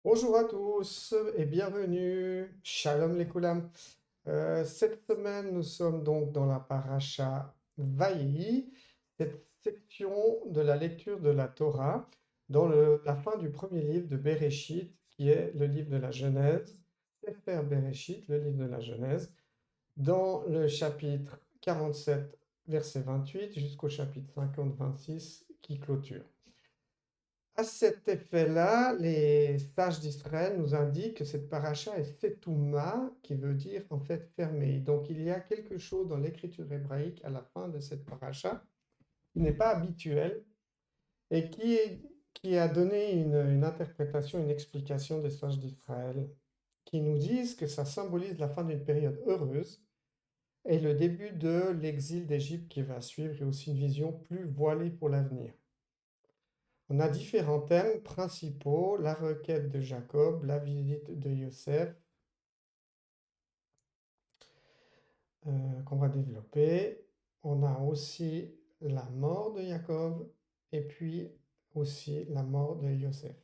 Bonjour à tous et bienvenue. Shalom les Koulam. Cette semaine, nous sommes donc dans la paracha Vaïe, cette section de la lecture de la Torah, dans la fin du premier livre de Bereshit, qui est le livre de la Genèse, Sefer Bereshit, le livre de la Genèse, dans le chapitre 47, verset 28, jusqu'au chapitre 50, 26, qui clôture. À cet effet-là, les sages d'Israël nous indiquent que cette paracha est Fetouma, qui veut dire en fait fermée. Donc il y a quelque chose dans l'écriture hébraïque à la fin de cette paracha qui n'est pas habituel et qui a donné une interprétation, une explication des sages d'Israël, qui nous disent que ça symbolise la fin d'une période heureuse et le début de l'exil d'Égypte qui va suivre et aussi une vision plus voilée pour l'avenir. On a différents thèmes principaux, la requête de Jacob, la visite de Yosef, qu'on va développer. On a aussi la mort de Jacob et puis aussi la mort de Yosef.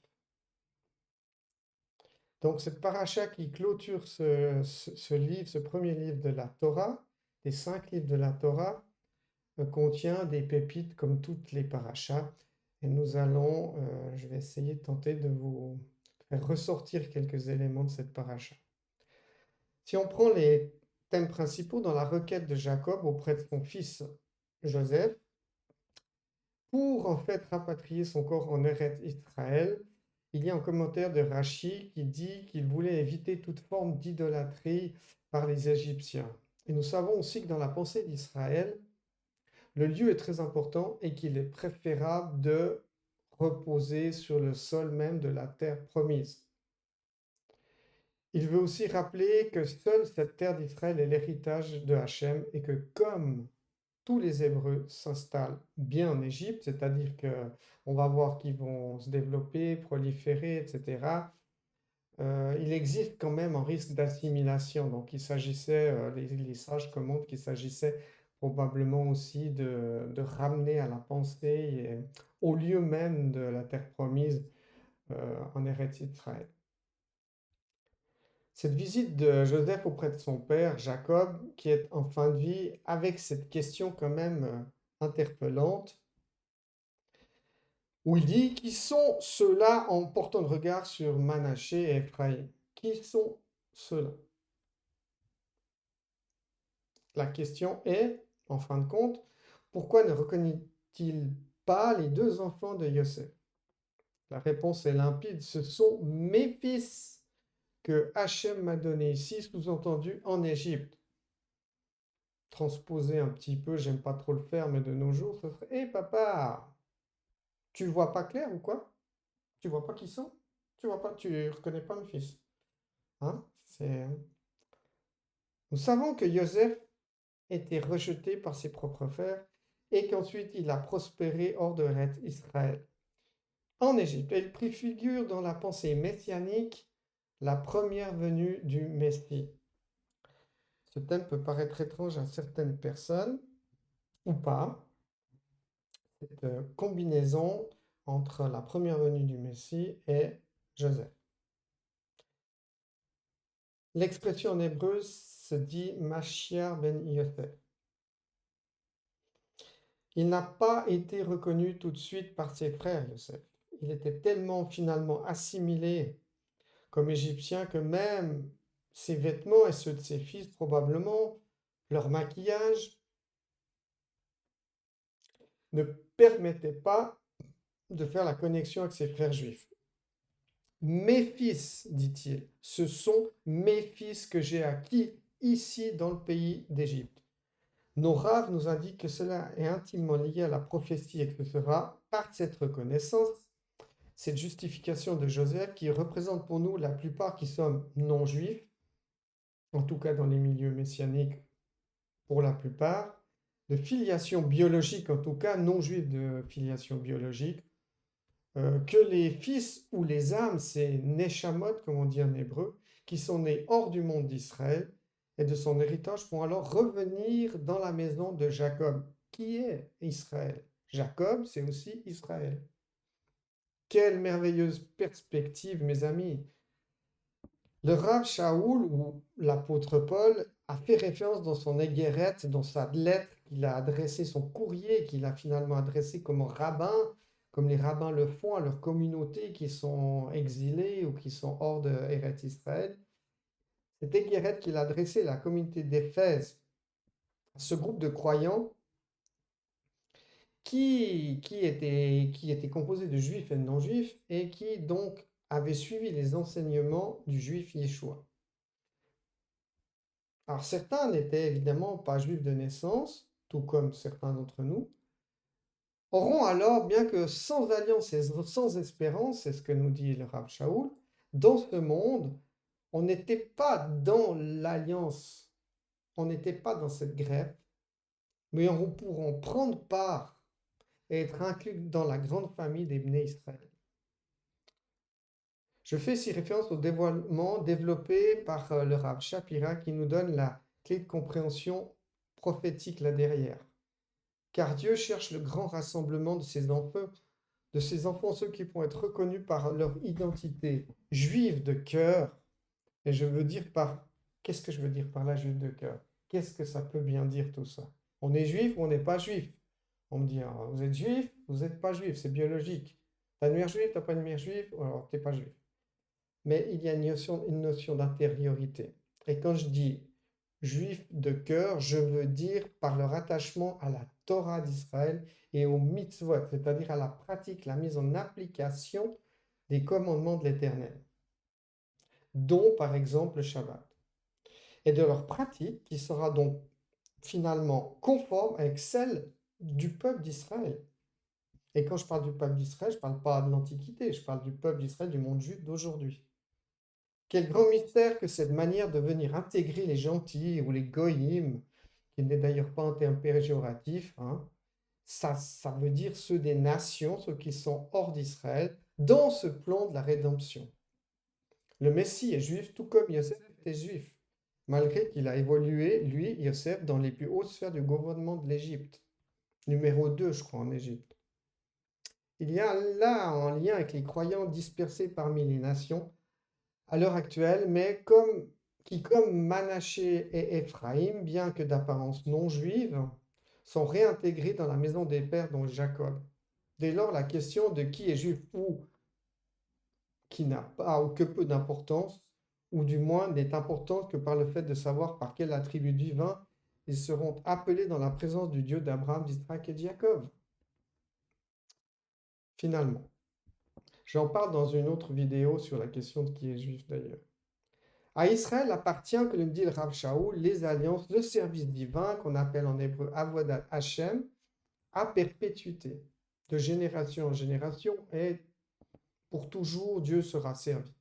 Donc cette paracha qui clôture ce livre, ce premier livre de la Torah, des 5 livres de la Torah, contient des pépites comme toutes les parachas. Et nous allons, je vais essayer de tenter de vous faire ressortir quelques éléments de cette paracha. Si on prend les thèmes principaux dans la requête de Jacob auprès de son fils Joseph, pour en fait rapatrier son corps en Eretz Israël, il y a un commentaire de Rachi qui dit qu'il voulait éviter toute forme d'idolâtrie par les Égyptiens. Et nous savons aussi que dans la pensée d'Israël, le lieu est très important et qu'il est préférable de reposer sur le sol même de la terre promise. Il veut aussi rappeler que seule cette terre d'Israël est l'héritage de Hachem et que comme tous les Hébreux s'installent bien en Égypte, c'est-à-dire que on va voir qu'ils vont se développer, proliférer, etc., il existe quand même un risque d'assimilation. Donc il s'agissait, les sages commentent qu'il s'agissait probablement aussi de ramener à la pensée au lieu même de la terre promise en Eretz Israël. Cette visite de Joseph auprès de son père, Jacob, qui est en fin de vie, avec cette question quand même interpellante, où il dit, qui sont ceux-là en portant le regard sur Manaché et Ephraïm? Qui sont ceux-là? La question est, en fin de compte, pourquoi ne reconnaît-il pas les deux enfants de Yosef? La réponse est limpide, ce sont mes fils que Hachem m'a donnés ici, sous-entendu en Égypte. Transposer un petit peu, j'aime pas trop le faire, mais de nos jours, ce serait: hé papa, tu vois pas clair ou quoi? Tu vois pas qui sont? Tu vois pas, tu reconnais pas mes fils? Hein? Nous savons que Joseph était rejeté par ses propres frères et qu'ensuite il a prospéré hors de Eretz Israël, en Égypte. Elle préfigure dans la pensée messianique la première venue du Messie. Ce thème peut paraître étrange à certaines personnes, ou pas, cette combinaison entre la première venue du Messie et Joseph. L'expression en hébreu se dit Mashiach ben Yosef. Il n'a pas été reconnu tout de suite par ses frères, Yosef. Il était tellement finalement assimilé comme égyptien que même ses vêtements et ceux de ses fils, probablement, leur maquillage, ne permettaient pas de faire la connexion avec ses frères juifs. Mes fils, dit-il, ce sont mes fils que j'ai acquis ici dans le pays d'Égypte. Nos raves nous indiquent que cela est intimement lié à la prophétie et que ce sera par cette reconnaissance, cette justification de Joseph qui représente pour nous la plupart qui sommes non-juifs, en tout cas dans les milieux messianiques pour la plupart, de filiation biologique, en tout cas non-juifs de filiation biologique, que les fils ou les âmes, c'est Neshamot, comme on dit en hébreu, qui sont nés hors du monde d'Israël et de son héritage pourront alors revenir dans la maison de Jacob. Qui est Israël? Jacob, c'est aussi Israël. Quelle merveilleuse perspective, mes amis! Le Rav Shaoul ou l'apôtre Paul a fait référence dans son Éguérette, dans sa lettre qu'il a adressée, son courrier qu'il a finalement adressé comme rabbin, comme les rabbins le font à leur communauté qui sont exilés ou qui sont hors de Eretz Israël. Cette Éguérette qu'il a adressée à la communauté d'Éphèse, ce groupe de croyants qui était composé de juifs et de non-juifs et qui donc avait suivi les enseignements du juif Yeshua. Alors certains n'étaient évidemment pas juifs de naissance, tout comme certains d'entre nous, auront alors, bien que sans alliance et sans espérance, c'est ce que nous dit le Rav Shaoul, dans ce monde, on n'était pas dans l'alliance, on n'était pas dans cette greffe, mais on pourra prendre part et être inclus dans la grande famille des Bnei Israël. Je fais ici référence au dévoilement développé par le Rav Shapira qui nous donne la clé de compréhension prophétique là derrière. Car Dieu cherche le grand rassemblement de ses enfants, ceux qui pourront être reconnus par leur identité juive de cœur. Et je veux dire qu'est-ce que je veux dire par là, juif de cœur? Qu'est-ce que ça peut bien dire tout ça? On est juif ou on n'est pas juif? On me dit, vous êtes juif, vous n'êtes pas juif, c'est biologique. T'as une mère juive, t'as pas une mère juive, alors t'es pas juif. Mais il y a une notion d'intériorité. Et quand je dis juif de cœur, je veux dire par leur attachement à la Torah d'Israël et aux mitzvot, c'est-à-dire à la pratique, la mise en application des commandements de l'Éternel, dont par exemple le Shabbat, et de leur pratique qui sera donc finalement conforme avec celle du peuple d'Israël. Et quand je parle du peuple d'Israël, je ne parle pas de l'Antiquité, je parle du peuple d'Israël du monde juif d'aujourd'hui. Quel grand mystère que cette manière de venir intégrer les gentils ou les goyim, qui n'est d'ailleurs pas un terme péjoratif, hein, ça veut dire ceux des nations, ceux qui sont hors d'Israël, dans ce plan de la rédemption. Le Messie est juif, tout comme Yosef était juif, malgré qu'il a évolué, lui, Yosef, dans les plus hautes sphères du gouvernement de l'Égypte. Numéro 2, je crois, en Égypte. Il y a là un lien avec les croyants dispersés parmi les nations à l'heure actuelle, mais comme Manaché et Éphraïm, bien que d'apparence non juive, sont réintégrés dans la maison des pères, dont Jacob. Dès lors, la question de qui est juif ou qui n'a pas ou que peu d'importance, ou du moins n'est importante que par le fait de savoir par quel attribut divin ils seront appelés dans la présence du Dieu d'Abraham, d'Isaac et de Jacob. Finalement, j'en parle dans une autre vidéo sur la question de qui est juif d'ailleurs. À Israël appartient, que le dit le Rav Shaoul, les alliances, le service divin qu'on appelle en hébreu Avodat Hashem, à perpétuité, de génération en génération, et pour toujours Dieu sera servi.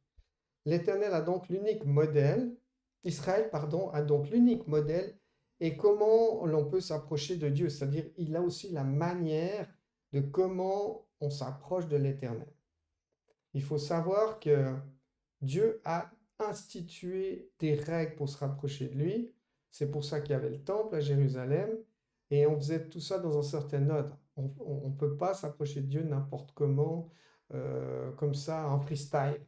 L'Éternel a donc l'unique modèle, Israël, pardon, a donc l'unique modèle, et comment l'on peut s'approcher de Dieu, c'est-à-dire il a aussi la manière de comment on s'approche de l'Éternel. Il faut savoir que Dieu a institué des règles pour se rapprocher de lui. C'est pour ça qu'il y avait le temple à Jérusalem. Et on faisait tout ça dans un certain ordre. On ne peut pas s'approcher de Dieu n'importe comment, comme ça, en freestyle.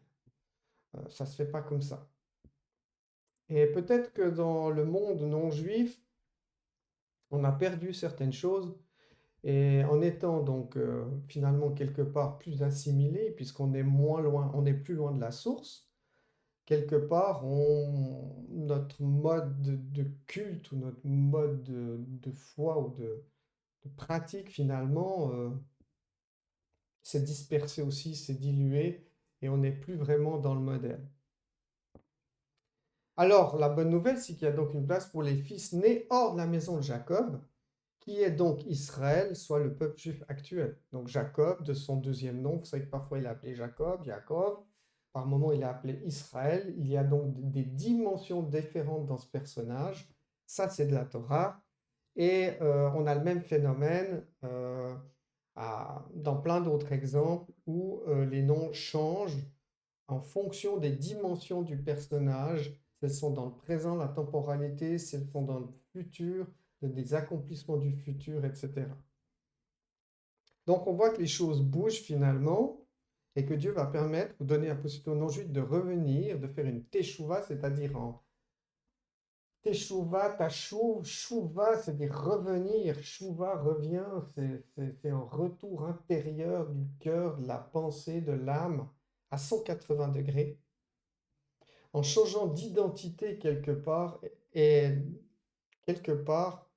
Ça ne se fait pas comme ça. Et peut-être que dans le monde non juif, on a perdu certaines choses. Et en étant donc finalement quelque part plus assimilé, puisqu'on est moins loin, on est plus loin de la source, quelque part, notre mode de culte ou notre mode de foi ou de pratique, finalement, s'est dispersé aussi, s'est dilué, et on n'est plus vraiment dans le modèle. Alors, la bonne nouvelle, c'est qu'il y a donc une place pour les fils nés hors de la maison de Jacob, qui est donc Israël, soit le peuple juif actuel. Donc Jacob, de son deuxième nom, vous savez que parfois il est appelé Jacob, Jacob, par moment il est appelé Israël. Il y a donc des dimensions différentes dans ce personnage. Ça, c'est de la Torah. Et on a le même phénomène dans plein d'autres exemples où les noms changent en fonction des dimensions du personnage. Si elles sont dans le présent, la temporalité, si elles sont dans le futur, des accomplissements du futur, etc. Donc on voit que les choses bougent finalement, et que Dieu va permettre, ou donner la possibilité aux non-juifs de revenir, de faire une teshuva, c'est-à-dire en teshuva, tashuv, shuva, c'est-à-dire revenir, shuva revient, c'est un retour intérieur du cœur, de la pensée, de l'âme, à 180 degrés, en changeant d'identité quelque part, et quelque part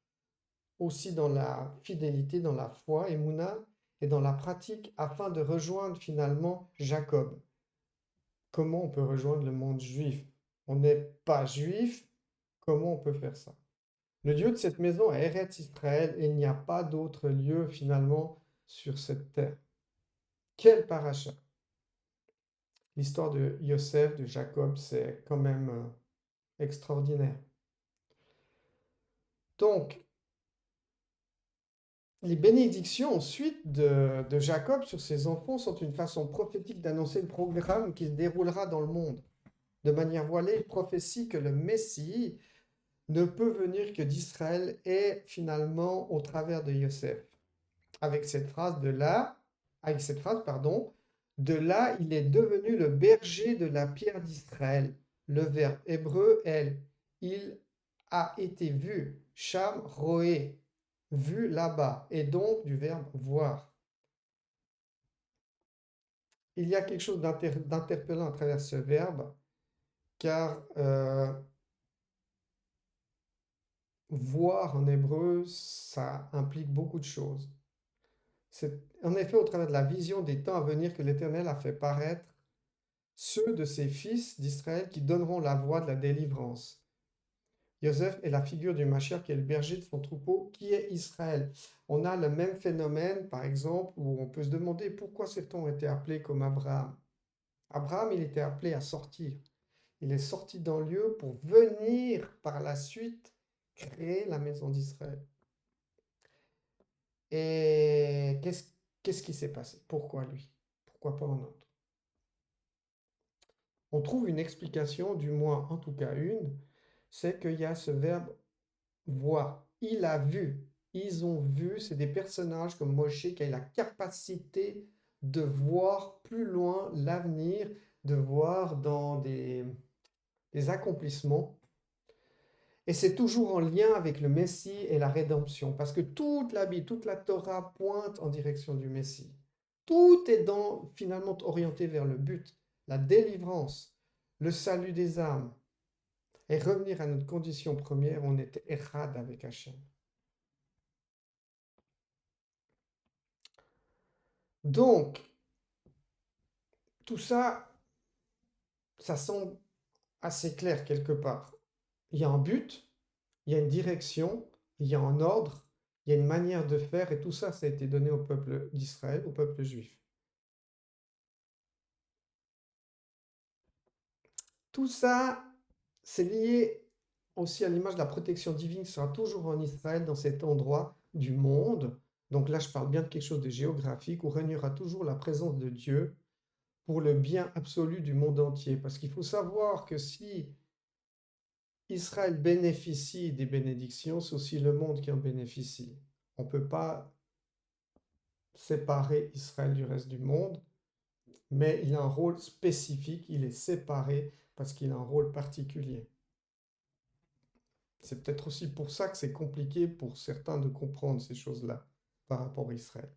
aussi dans la fidélité, dans la foi, Emouna, et dans la pratique, afin de rejoindre finalement Jacob. Comment on peut rejoindre le monde juif? On n'est pas juif, comment on peut faire ça? Le Dieu de cette maison est Eretz Israël et il n'y a pas d'autre lieu finalement sur cette terre. Quel paracha! L'histoire de Yosef, de Jacob, c'est quand même extraordinaire. Donc, les bénédictions ensuite de Jacob sur ses enfants sont une façon prophétique d'annoncer le programme qui se déroulera dans le monde. De manière voilée, prophétie que le Messie ne peut venir que d'Israël et finalement au travers de Yosef. Avec cette phrase de là, il est devenu le berger de la pierre d'Israël. Le verbe hébreu est il a été vu, sham roé, vu là-bas, et donc du verbe voir. Il y a quelque chose d'interpellant à travers ce verbe, car voir en hébreu, ça implique beaucoup de choses. C'est en effet au travers de la vision des temps à venir que l'Éternel a fait paraître ceux de ses fils d'Israël qui donneront la voie de la délivrance. Joseph est la figure du Mashiach qui est le berger de son troupeau, qui est Israël. On a le même phénomène, par exemple, où on peut se demander pourquoi s'est-on été appelé comme Abraham. Abraham, il était appelé à sortir. Il est sorti d'un lieu pour venir par la suite créer la maison d'Israël. Et qu'est-ce qui s'est passé? Pourquoi lui? Pourquoi pas un autre? On trouve une explication, du moins en tout cas une, c'est qu'il y a ce verbe voir. Il a vu, ils ont vu, c'est des personnages comme Moshe qui a la capacité de voir plus loin l'avenir, de voir dans des accomplissements. Et c'est toujours en lien avec le Messie et la rédemption, parce que toute la Bible, toute la Torah pointe en direction du Messie. Tout est finalement orienté vers le but, la délivrance, le salut des âmes, et revenir à notre condition première, on était Echad avec Hachem. Donc, tout ça, ça semble assez clair quelque part. Il y a un but, il y a une direction, il y a un ordre, il y a une manière de faire, et tout ça, ça a été donné au peuple d'Israël, au peuple juif. Tout ça, c'est lié aussi à l'image de la protection divine qui sera toujours en Israël, dans cet endroit du monde. Donc là, je parle bien de quelque chose de géographique, où régnera toujours la présence de Dieu pour le bien absolu du monde entier. Parce qu'il faut savoir que si Israël bénéficie des bénédictions, c'est aussi le monde qui en bénéficie. On ne peut pas séparer Israël du reste du monde, mais il a un rôle spécifique, il est séparé parce qu'il a un rôle particulier. C'est peut-être aussi pour ça que c'est compliqué pour certains de comprendre ces choses-là par rapport à Israël.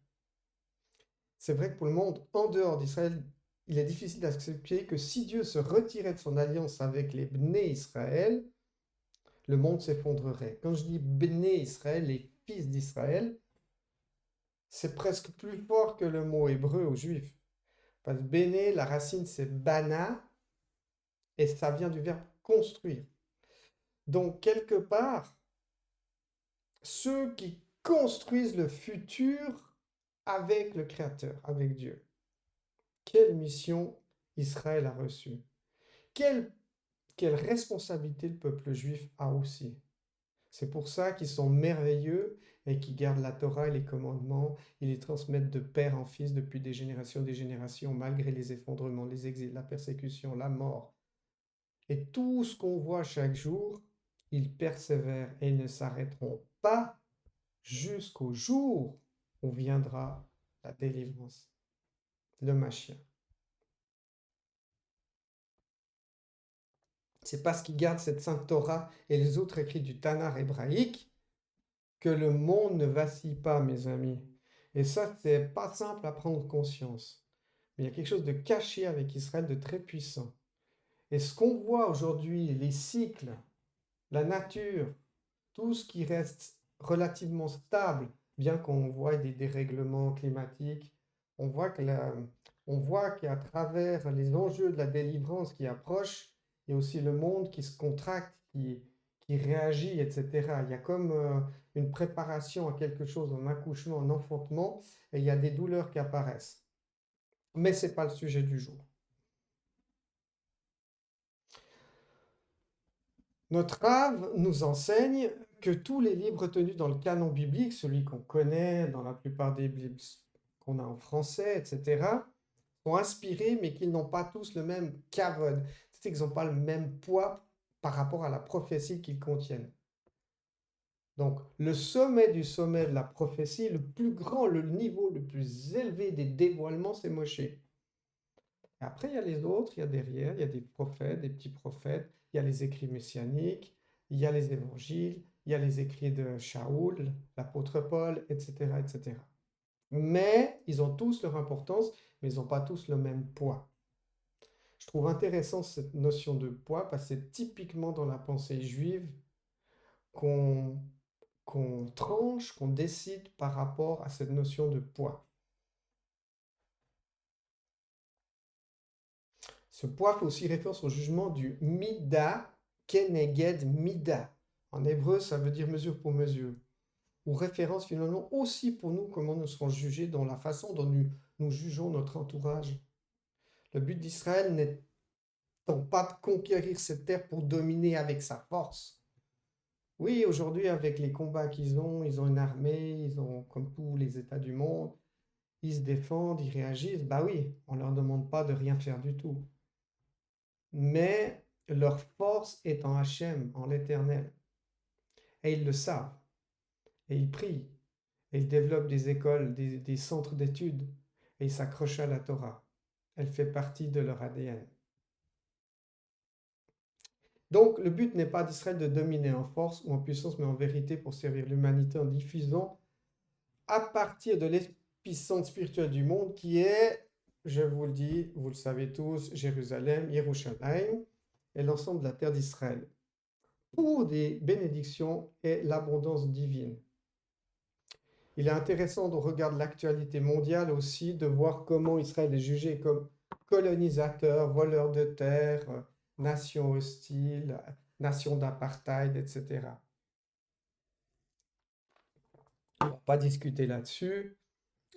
C'est vrai que pour le monde en dehors d'Israël, il est difficile d'accepter que si Dieu se retirait de son alliance avec les Bné Israël, le monde s'effondrerait. Quand je dis Bné Israël, les fils d'Israël, c'est presque plus fort que le mot hébreu ou juif. Parce que Béné, la racine c'est Bana, et ça vient du verbe construire. Donc, quelque part, ceux qui construisent le futur avec le Créateur, avec Dieu. Quelle mission Israël a reçue? Quelle responsabilité le peuple juif a aussi? C'est pour ça qu'ils sont merveilleux et qu'ils gardent la Torah et les commandements. Ils les transmettent de père en fils depuis des générations, malgré les effondrements, les exils, la persécution, la mort. Et tout ce qu'on voit chaque jour, ils persévèrent et ne s'arrêteront pas jusqu'au jour où viendra la délivrance, le Mashiach. c'est parce qu'ils gardent cette sainte Torah et les autres écrits du Tanakh hébraïque que le monde ne vacille pas, mes amis. Et ça, c'est pas simple à prendre conscience. Mais il y a quelque chose de caché avec Israël de très puissant. Et ce qu'on voit aujourd'hui, les cycles, la nature, tout ce qui reste relativement stable, bien qu'on voit des dérèglements climatiques, on voit on voit qu'à travers les enjeux de la délivrance qui approchent, il y a aussi le monde qui se contracte, qui réagit, etc. Il y a comme une préparation à quelque chose, un accouchement, un enfantement, et il y a des douleurs qui apparaissent. Mais ce n'est pas le sujet du jour. Notre Rave nous enseigne que tous les livres tenus dans le canon biblique, celui qu'on connaît dans la plupart des Bibles qu'on a en français, etc., sont inspirés, mais qu'ils n'ont pas tous le même kavod, c'est-à-dire qu'ils n'ont pas le même poids par rapport à la prophétie qu'ils contiennent. Donc, le sommet du sommet de la prophétie, le plus grand, le niveau le plus élevé des dévoilements, c'est Moshe. Et après, il y a les autres, il y a derrière, il y a des prophètes, des petits prophètes, il y a les écrits messianiques, il y a les évangiles, il y a les écrits de Shaoul, l'apôtre Paul, etc., etc. Mais ils ont tous leur importance, mais ils n'ont pas tous le même poids. Je trouve intéressant cette notion de poids parce que c'est typiquement dans la pensée juive qu'on tranche, qu'on décide par rapport à cette notion de poids. Ce poids fait aussi référence au jugement du Mida Keneged Mida. En hébreu, ça veut dire mesure pour mesure. Ou référence finalement aussi pour nous comment nous serons jugés dans la façon dont nous jugeons notre entourage. Le but d'Israël n'étant pas de conquérir cette terre pour dominer avec sa force. Oui, aujourd'hui, avec les combats qu'ils ont, ils ont une armée, ils ont, comme tous les États du monde, ils se défendent, ils réagissent. Bah oui, on ne leur demande pas de rien faire du tout. Mais leur force est en Hachem, en l'Éternel. Et ils le savent. Et ils prient. Et ils développent des écoles, des centres d'études. Et ils s'accrochent à la Torah. Elle fait partie de leur ADN. Donc, le but n'est pas d'Israël de dominer en force ou en puissance, mais en vérité pour servir l'humanité en diffusant à partir de l'épicentre spirituel du monde qui est, je vous le dis, vous le savez tous, Jérusalem, Yerushalayim et l'ensemble de la terre d'Israël, pour des bénédictions et l'abondance divine. Il est intéressant de regarder l'actualité mondiale aussi, de voir comment Israël est jugé comme colonisateur, voleur de terre, nation hostile, nation d'apartheid, etc. On ne va pas discuter là-dessus,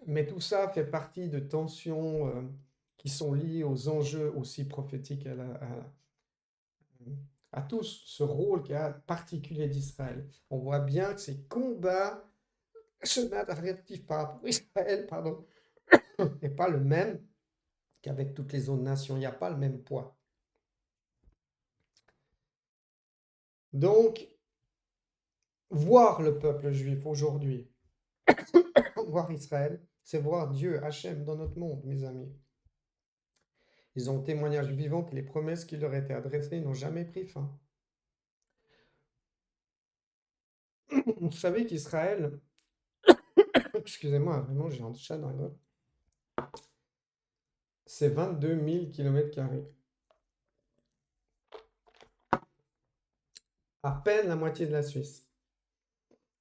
mais tout ça fait partie de tensions qui sont liées aux enjeux aussi prophétiques à tous, ce rôle qui a particulier d'Israël. On voit bien que ces combats, ce narratif par rapport à Israël, pardon, n'est pas le même qu'avec toutes les autres nations. Il n'y a pas le même poids. Donc, voir le peuple juif aujourd'hui, voir Israël, c'est voir Dieu, Hachem, dans notre monde, mes amis. Ils ont témoignage vivant que les promesses qui leur étaient adressées n'ont jamais pris fin. Vous savez qu'Israël, excusez-moi, vraiment, j'ai un chat dans la gorge, c'est 22 000 km². À peine la moitié de la Suisse.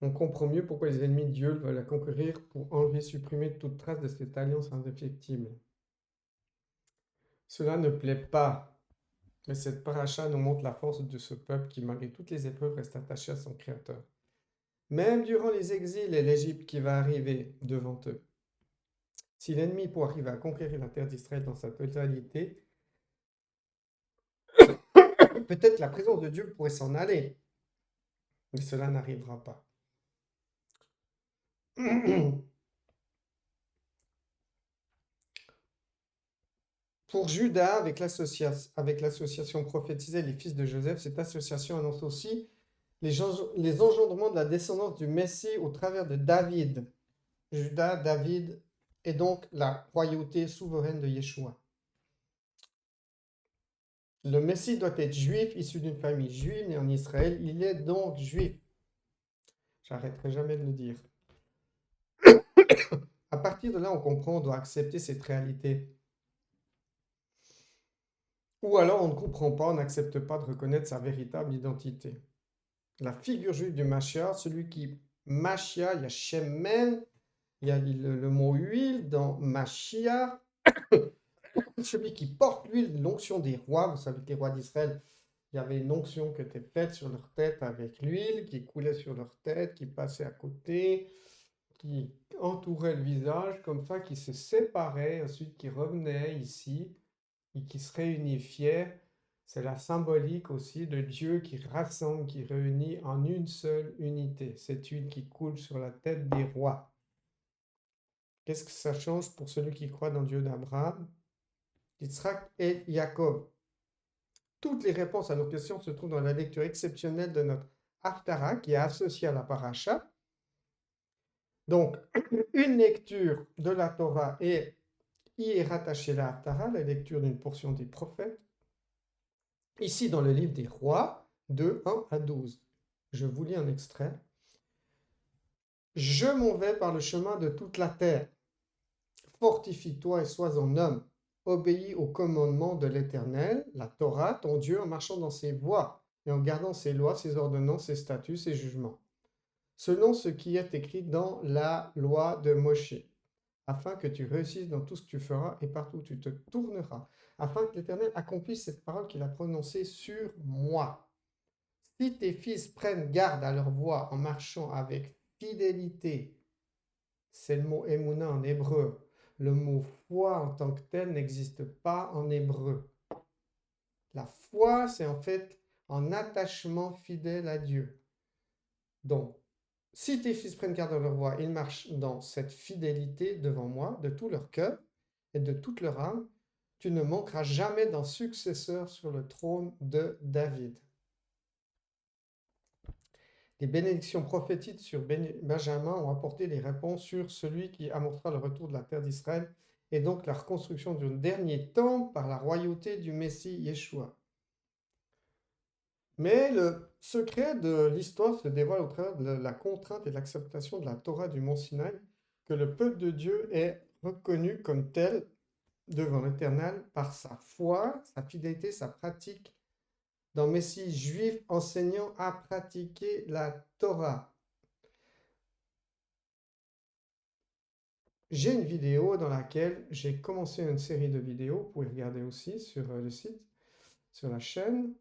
On comprend mieux pourquoi les ennemis de Dieu veulent la conquérir pour enlever, supprimer toute trace de cette alliance indéfectible. Cela ne plaît pas, mais cette paracha nous montre la force de ce peuple qui, malgré toutes les épreuves, reste attaché à son Créateur. Même durant les exils et l'Égypte qui va arriver devant eux. Si l'ennemi, pour arriver à conquérir la terre d'Israël dans sa totalité, peut-être la présence de Dieu pourrait s'en aller, mais cela n'arrivera pas. Pour Judas, avec l'association prophétisée les fils de Joseph, cette association annonce aussi les engendrements de la descendance du Messie au travers de David. Judas, David, et donc la royauté souveraine de Yeshua. Le Messie doit être juif, issu d'une famille juive, né en Israël. Il est donc juif. J'arrêterai jamais de le dire. À partir de là, on comprend, on doit accepter cette réalité. Ou alors on ne comprend pas, on n'accepte pas de reconnaître sa véritable identité. La figure juive du Mashiach, celui qui, Mashiach, il y a Shemen, il y a le mot huile dans Mashiach, celui qui porte l'huile, l'onction des rois. Vous savez que les rois d'Israël, il y avait une onction qui était faite sur leur tête avec l'huile, qui coulait sur leur tête, qui passait à côté, qui entourait le visage, comme ça, qui se séparait, ensuite qui revenait ici, et qui se réunifiait. C'est la symbolique aussi de Dieu qui rassemble, qui réunit en une seule unité. Cette huile qui coule sur la tête des rois. Qu'est-ce que ça change pour celui qui croit dans Dieu d'Abraham, d'Isaac et Jacob? Toutes les réponses à nos questions se trouvent dans la lecture exceptionnelle de notre Haftarah qui est associée à la paracha. Donc, une lecture de la Torah et y est rattachée la Haftarah, la lecture d'une portion des prophètes. Ici, dans le livre des rois, de 1 à 12. Je vous lis un extrait. Je m'en vais par le chemin de toute la terre. Fortifie-toi et sois en homme. Obéis au commandement de l'Éternel, la Torah, ton Dieu, en marchant dans ses voies et en gardant ses lois, ses ordonnances, ses statuts, ses jugements, selon ce qui est écrit dans la loi de Moshe, afin que tu réussisses dans tout ce que tu feras et partout où tu te tourneras, afin que l'Éternel accomplisse cette parole qu'il a prononcée sur moi. Si tes fils prennent garde à leur voie en marchant avec fidélité, c'est le mot émouna en hébreu. Le mot foi en tant que tel n'existe pas en hébreu. La foi, c'est en fait un attachement fidèle à Dieu. Donc, si tes fils prennent garde à leur voie, ils marchent dans cette fidélité devant moi, de tout leur cœur et de toute leur âme, tu ne manqueras jamais d'un successeur sur le trône de David. Les bénédictions prophétiques sur Benjamin ont apporté les réponses sur celui qui amorcera le retour de la terre d'Israël et donc la reconstruction d'un dernier temple par la royauté du Messie Yeshua. Mais le secret de l'histoire se dévoile au travers de la contrainte et de l'acceptation de la Torah du Mont Sinaï, que le peuple de Dieu est reconnu comme tel devant l'Éternel par sa foi, sa fidélité, sa pratique d'un Messie juif enseignant à pratiquer la Torah. J'ai une vidéo dans laquelle j'ai commencé une série de vidéos, vous pouvez regarder aussi sur le site, sur la chaîne,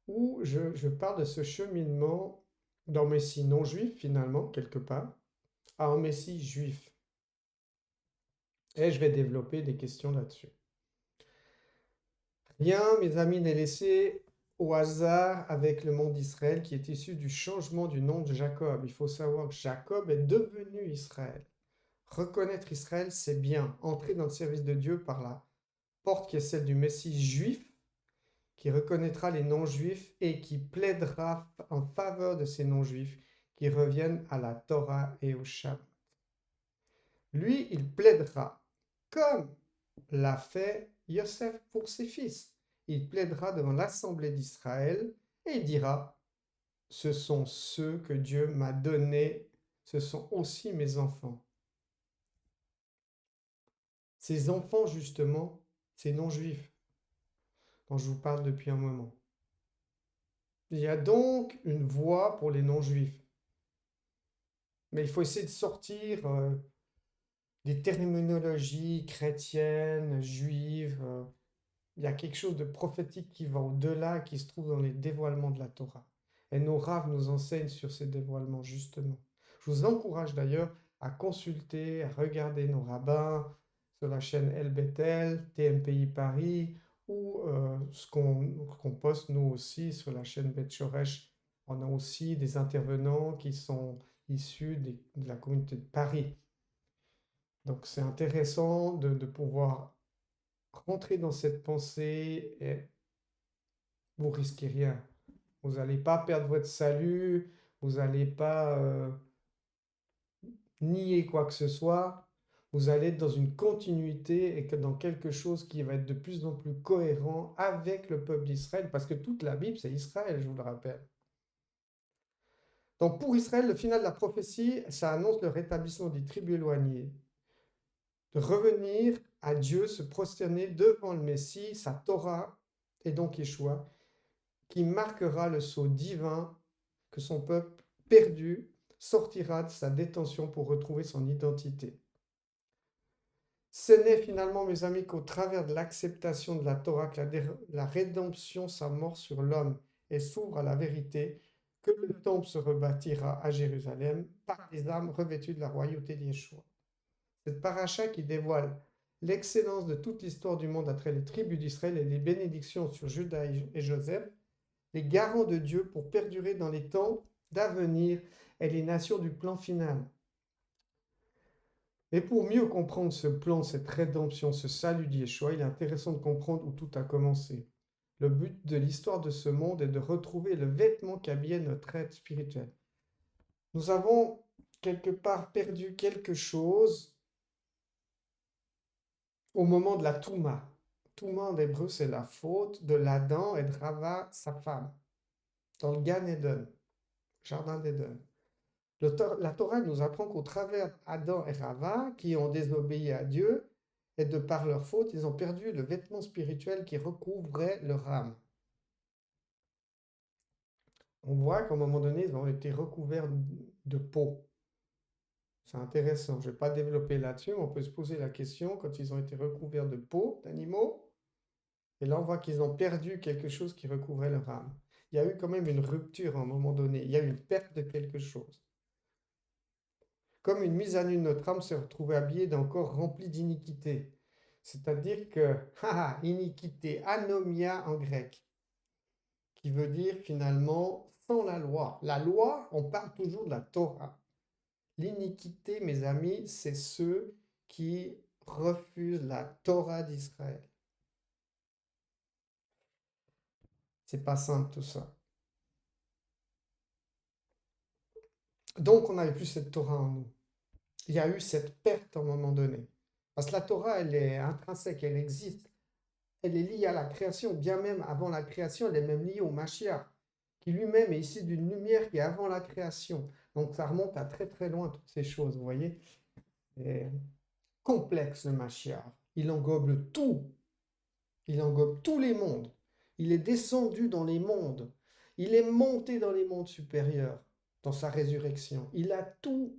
où je parle de ce cheminement d'un Messie non juif finalement, quelque part, à un Messie juif. Et je vais développer des questions là-dessus. Rien, mes amis, n'est laissé au hasard avec le monde d'Israël qui est issu du changement du nom de Jacob. Il faut savoir que Jacob est devenu Israël. Reconnaître Israël, c'est bien. Entrer dans le service de Dieu par la porte qui est celle du Messie juif, qui reconnaîtra les non-juifs et qui plaidera en faveur de ces non-juifs qui reviennent à la Torah et au Shabbat. Lui, il plaidera comme l'a fait Yosef pour ses fils. Il plaidera devant l'assemblée d'Israël et il dira, ce sont ceux que Dieu m'a donnés, ce sont aussi mes enfants. Ces enfants, justement, ces non-juifs dont je vous parle depuis un moment. Il y a donc une voie pour les non-juifs. Mais il faut essayer de sortir des terminologies chrétiennes, juives. Il y a quelque chose de prophétique qui va au-delà, qui se trouve dans les dévoilements de la Torah. Et nos raves nous enseignent sur ces dévoilements, justement. Je vous encourage d'ailleurs à consulter, à regarder nos rabbins sur la chaîne El Bethel, TMPI Paris, ou ce qu'on poste nous aussi sur la chaîne Bet Shoresh. On a aussi des intervenants qui sont issus de la communauté de Paris. Donc c'est intéressant de pouvoir rentrer dans cette pensée et vous risquez rien. Vous n'allez pas perdre votre salut, vous n'allez pas nier quoi que ce soit. vous allez être dans une continuité et que dans quelque chose qui va être de plus en plus cohérent avec le peuple d'Israël, parce que toute la Bible, c'est Israël, je vous le rappelle. Donc pour Israël, le final de la prophétie, ça annonce le rétablissement des tribus éloignées, de revenir à Dieu, se prosterner devant le Messie, sa Torah, et donc Yeshua, qui marquera le sceau divin que son peuple perdu sortira de sa détention pour retrouver son identité. Ce n'est finalement, mes amis, qu'au travers de l'acceptation de la Torah que la rédemption s'amorce sur l'homme et s'ouvre à la vérité, que le temple se rebâtira à Jérusalem par des âmes revêtues de la royauté d'Yeshua. Cette paracha qui dévoile l'excellence de toute l'histoire du monde à travers les tribus d'Israël et les bénédictions sur Judas et Joseph, les garants de Dieu pour perdurer dans les temps d'avenir et les nations du plan final. Et pour mieux comprendre ce plan, cette rédemption, ce salut d'Yeshua, il est intéressant de comprendre où tout a commencé. Le but de l'histoire de ce monde est de retrouver le vêtement qui habillait notre être spirituel. Nous avons quelque part perdu quelque chose au moment de la Touma. Touma en hébreu, c'est la faute de l'Adam et de Rava, sa femme, dans le Gan Eden, jardin d'Éden. La Torah nous apprend qu'au travers Adam et Rava, qui ont désobéi à Dieu, et de par leur faute, ils ont perdu le vêtement spirituel qui recouvrait leur âme. On voit qu'à un moment donné, ils ont été recouverts de peau. C'est intéressant. Je ne vais pas développer là-dessus, mais on peut se poser la question quand ils ont été recouverts de peau d'animaux. Et là, on voit qu'ils ont perdu quelque chose qui recouvrait leur âme. Il y a eu quand même une rupture à un moment donné. Il y a eu une perte de quelque chose. Comme une mise à nu de notre âme se retrouvait habillée d'un corps rempli d'iniquité. C'est-à-dire que, iniquité, anomia en grec, qui veut dire finalement sans la loi. La loi, on parle toujours de la Torah. L'iniquité, mes amis, c'est ceux qui refusent la Torah d'Israël. C'est pas simple tout ça. Donc on n'avait plus cette Torah en nous. Il y a eu cette perte à un moment donné. Parce que la Torah, elle est intrinsèque, elle existe. Elle est liée à la création, bien même avant la création, elle est même liée au Mashiach, qui lui-même est issu d'une lumière qui est avant la création. Donc ça remonte à très très loin, toutes ces choses, vous voyez. Et complexe le Mashiach. Il englobe tout. Il englobe tous les mondes. Il est descendu dans les mondes. Il est monté dans les mondes supérieurs, dans sa résurrection. Il a tout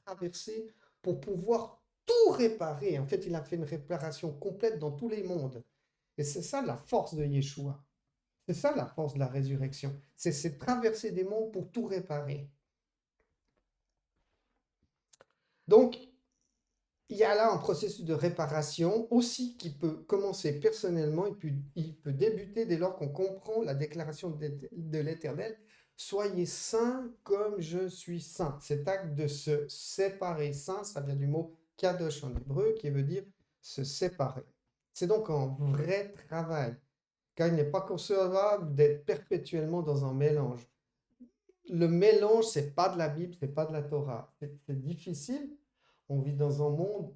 traversé pour pouvoir tout réparer. En fait, il a fait une réparation complète dans tous les mondes. Et c'est ça la force de Yeshua. C'est ça la force de la résurrection. C'est traverser des mondes pour tout réparer. Donc, il y a là un processus de réparation aussi qui peut commencer personnellement et puis il peut débuter dès lors qu'on comprend la déclaration de l'Éternel. Soyez saints comme je suis saint. Cet acte de se séparer, saint, ça vient du mot kadosh en hébreu qui veut dire se séparer. C'est donc un vrai travail, car il n'est pas concevable d'être perpétuellement dans un mélange. Le mélange, c'est pas de la Bible, c'est pas de la Torah. C'est difficile. On vit dans un monde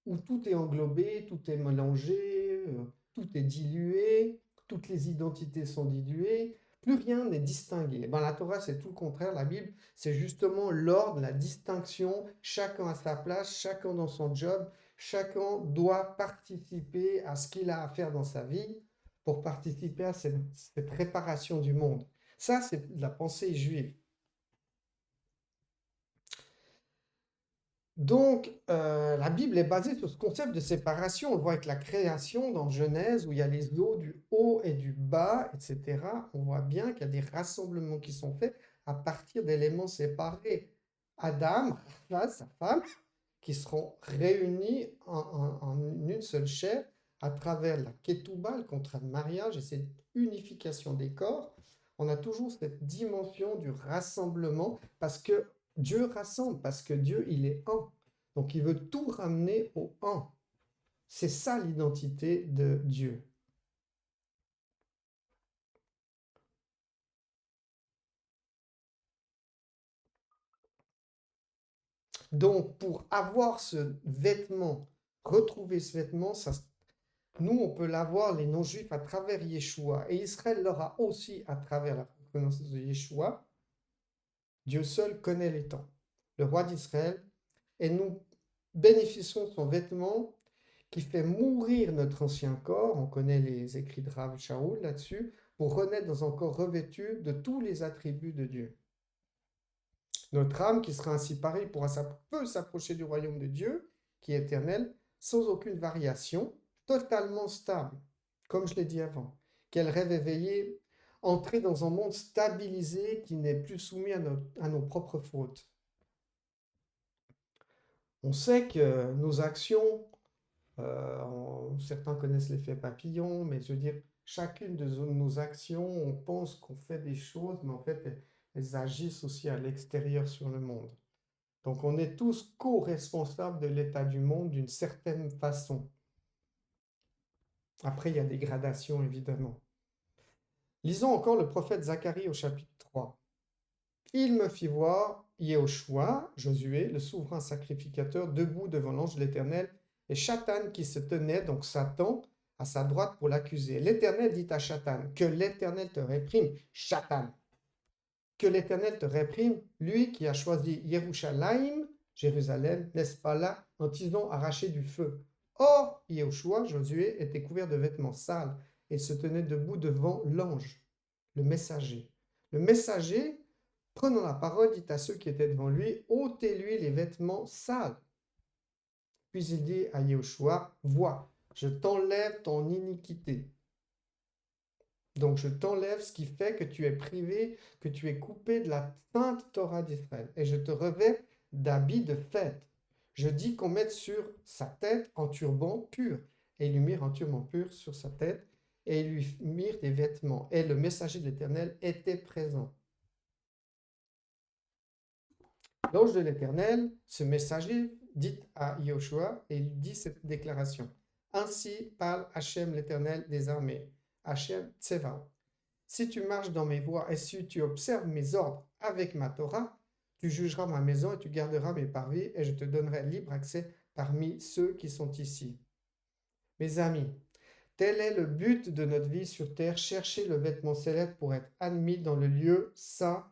où tout est englobé, tout est mélangé, tout est dilué, toutes les identités sont diluées, plus rien n'est distingué. Ben, la Torah, c'est tout le contraire. La Bible, c'est justement l'ordre, la distinction, chacun à sa place, chacun dans son job, chacun doit participer à ce qu'il a à faire dans sa vie pour participer à cette réparation du monde. Ça, c'est la pensée juive. Donc, la Bible est basée sur ce concept de séparation. On le voit avec la création dans Genèse, où il y a les eaux du haut et du bas, etc. On voit bien qu'il y a des rassemblements qui sont faits à partir d'éléments séparés. Adam, sa femme, qui seront réunis en une seule chair à travers la ketouba, le contrat de mariage, et cette unification des corps. On a toujours cette dimension du rassemblement, parce que Dieu rassemble, parce que Dieu, il est un. Donc il veut tout ramener au un. C'est ça l'identité de Dieu. Donc, pour avoir ce vêtement, retrouver ce vêtement, nous, on peut l'avoir, les non-juifs, à travers Yeshua. Et Israël l'aura aussi à travers la reconnaissance de Yeshua. Dieu seul connaît les temps. Le roi d'Israël, et nous bénéficions de son vêtement qui fait mourir notre ancien corps. On connaît les écrits de Rav Shaul là-dessus, pour renaître dans un corps revêtu de tous les attributs de Dieu. Notre âme, qui sera ainsi pareille, peut s'approcher du royaume de Dieu, qui est éternel, sans aucune variation, totalement stable, comme je l'ai dit avant. Quel rêve éveillé, entrer dans un monde stabilisé qui n'est plus soumis à nos propres fautes. On sait que nos actions, certains connaissent l'effet papillon, mais je veux dire, chacune de nos actions, on pense qu'on fait des choses, mais en fait, elles agissent aussi à l'extérieur sur le monde. Donc, on est tous co-responsables de l'état du monde d'une certaine façon. Après, il y a des gradations, évidemment. Lisons encore le prophète Zacharie au chapitre 3. Il me fit voir Yehoshua, Josué, le souverain sacrificateur, debout devant l'ange de l'Éternel, et Satan qui se tenait, donc Satan, à sa droite pour l'accuser. L'Éternel dit à Satan, que l'Éternel te réprime, Satan. Que l'Éternel te réprime, lui qui a choisi Yerushalayim, Jérusalem, n'est-ce pas là, un tison arraché du feu. Or, Yehoshua, Josué, était couvert de vêtements sales et se tenait debout devant l'ange, le messager. Le messager, prenant la parole, dit à ceux qui étaient devant lui, ôtez-lui les vêtements sales. Puis il dit à Yehoshua, vois, je t'enlève ton iniquité. Donc je t'enlève ce qui fait que tu es privé, que tu es coupé de la sainte Torah d'Israël. Et je te revêts d'habits de fête. Je dis qu'on mette sur sa tête un turban pur. Et ils lui mirent un turban pur sur sa tête. Et ils lui mirent des vêtements. Et le messager de l'Éternel était présent. L'ange de l'Éternel, ce messager, dit à Yahushua et il dit cette déclaration. Ainsi parle Hachem l'Éternel des armées, Hachem Tsevaot. Si tu marches dans mes voies et si tu observes mes ordres avec ma Torah, tu jugeras ma maison et tu garderas mes parvis et je te donnerai libre accès parmi ceux qui sont ici. Mes amis, tel est le but de notre vie sur terre, chercher le vêtement céleste pour être admis dans le lieu saint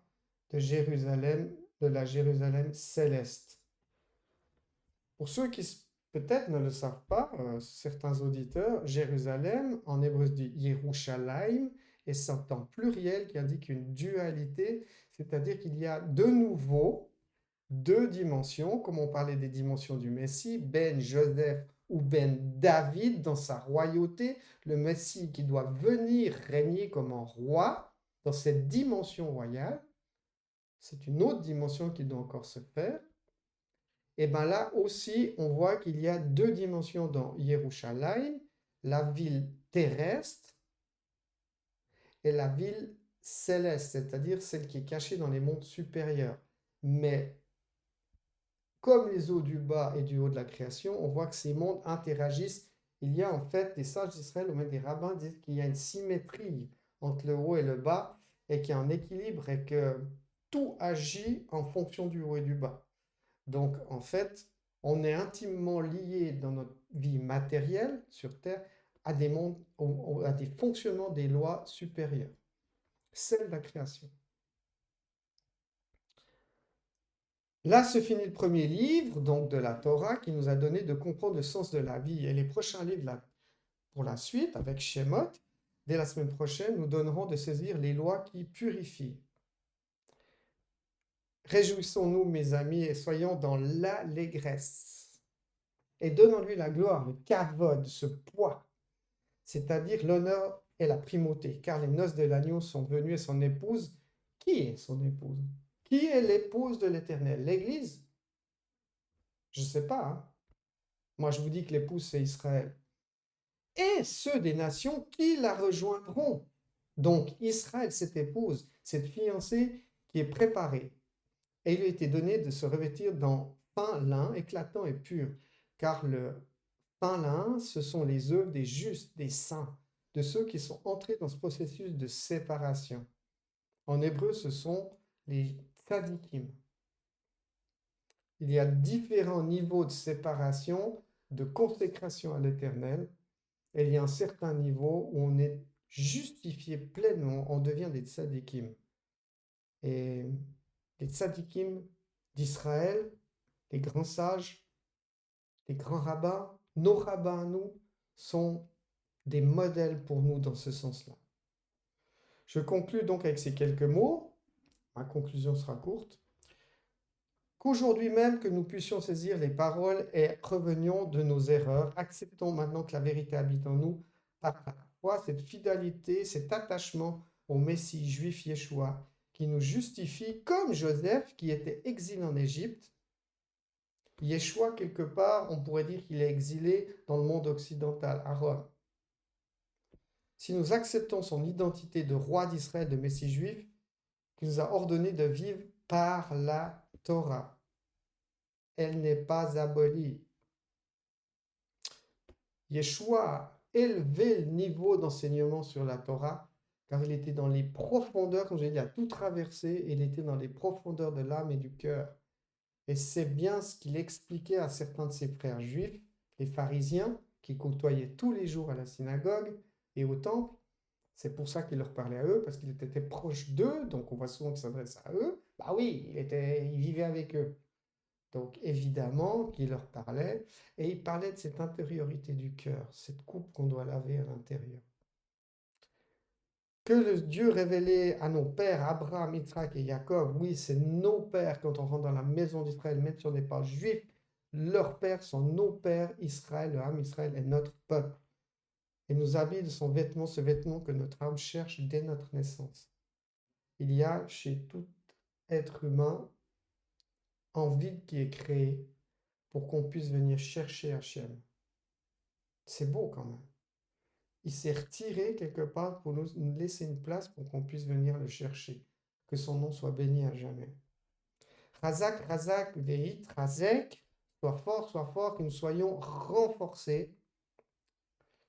de Jérusalem, de la Jérusalem céleste. Pour ceux qui peut-être ne le savent pas, certains auditeurs, Jérusalem, en hébreu se dit Yerushalayim, et c'est en pluriel qui indique une dualité, c'est-à-dire qu'il y a de nouveau deux dimensions, comme on parlait des dimensions du Messie, Ben Joseph ou Ben David dans sa royauté, le Messie qui doit venir régner comme un roi dans cette dimension royale. C'est une autre dimension qui doit encore se faire. Et bien là aussi, on voit qu'il y a deux dimensions dans Yerushalayim, la ville terrestre et la ville céleste, c'est-à-dire celle qui est cachée dans les mondes supérieurs. Mais comme les eaux du bas et du haut de la création, on voit que ces mondes interagissent. Il y a en fait des sages d'Israël ou même des rabbins disent qu'il y a une symétrie entre le haut et le bas et qu'il y a un équilibre et que tout agit en fonction du haut et du bas. Donc en fait, on est intimement lié dans notre vie matérielle sur Terre à des mondes, à des fonctionnements des lois supérieures, celles de la création. Là se finit le premier livre, donc de la Torah, qui nous a donné de comprendre le sens de la vie. Et les prochains livres pour la suite, avec Shemot, dès la semaine prochaine, nous donnerons de saisir les lois qui purifient. Réjouissons-nous, mes amis, et soyons dans l'allégresse. Et donnons-lui la gloire, le kavod, ce poids, c'est-à-dire l'honneur et la primauté, car les noces de l'agneau sont venues et son épouse. Qui est son épouse? Qui est l'épouse de l'Éternel? L'Église? Je ne sais pas. Hein? Moi, je vous dis que l'épouse, c'est Israël. Et ceux des nations qui la rejoindront. Donc, Israël, cette épouse, cette fiancée qui est préparée. Et il lui a été donné de se revêtir dans fin lin, éclatant et pur, car le fin lin, ce sont les œuvres des justes, des saints, de ceux qui sont entrés dans ce processus de séparation. En hébreu, ce sont les tzadikim. Il y a différents niveaux de séparation, de consécration à l'Éternel, et il y a un certain niveau où on est justifié pleinement, on devient des tzadikim. Et les tzadikim d'Israël, les grands sages, les grands rabbins, nos rabbins à nous, sont des modèles pour nous dans ce sens-là. Je conclus donc avec ces quelques mots. Ma conclusion sera courte. Qu'aujourd'hui même, que nous puissions saisir les paroles et revenions de nos erreurs. Acceptons maintenant que la vérité habite en nous par la foi, cette fidélité, cet attachement au Messie juif Yeshua qui nous justifie comme Joseph qui était exilé en Égypte. Yeshua, quelque part, on pourrait dire qu'il est exilé dans le monde occidental, à Rome. Si nous acceptons son identité de roi d'Israël, de Messie juif, qui nous a ordonné de vivre par la Torah. Elle n'est pas abolie. Yeshua a élevé le niveau d'enseignement sur la Torah, car il était dans les profondeurs, comme j'ai dit, à tout traverser, il était dans les profondeurs de l'âme et du cœur. Et c'est bien ce qu'il expliquait à certains de ses frères juifs, les pharisiens, qui côtoyaient tous les jours à la synagogue et au temple. C'est pour ça qu'il leur parlait à eux, parce qu'il était proche d'eux, donc on voit souvent qu'il s'adresse à eux. Bah oui, il vivait avec eux. Donc évidemment qu'il leur parlait, et il parlait de cette intériorité du cœur, cette coupe qu'on doit laver à l'intérieur. Que le Dieu révélé à nos pères, Abraham, Yitzhak et Jacob, oui, c'est nos pères quand on rentre dans la maison d'Israël, même si on n'est pas juif, leurs pères sont nos pères, Israël, le âme Israël est notre peuple. Et nous habille de son vêtement, ce vêtement que notre âme cherche dès notre naissance. Il y a chez tout être humain un vide qui est créé pour qu'on puisse venir chercher Hachem. C'est beau quand même. Il s'est retiré quelque part pour nous laisser une place pour qu'on puisse venir le chercher. Que son nom soit béni à jamais. Razak, Razak, Veit, Razek, sois fort, que nous soyons renforcés,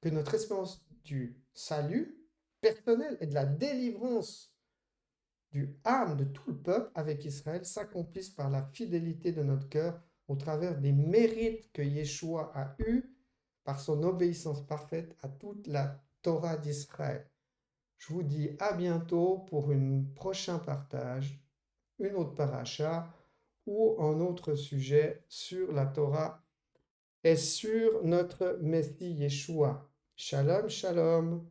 que notre espérance du salut personnel et de la délivrance du âme de tout le peuple avec Israël s'accomplisse par la fidélité de notre cœur au travers des mérites que Yeshua a eus par son obéissance parfaite à toute la Torah d'Israël. Je vous dis à bientôt pour un prochain partage, une autre paracha ou un autre sujet sur la Torah et sur notre Messie Yeshua. Shalom, shalom.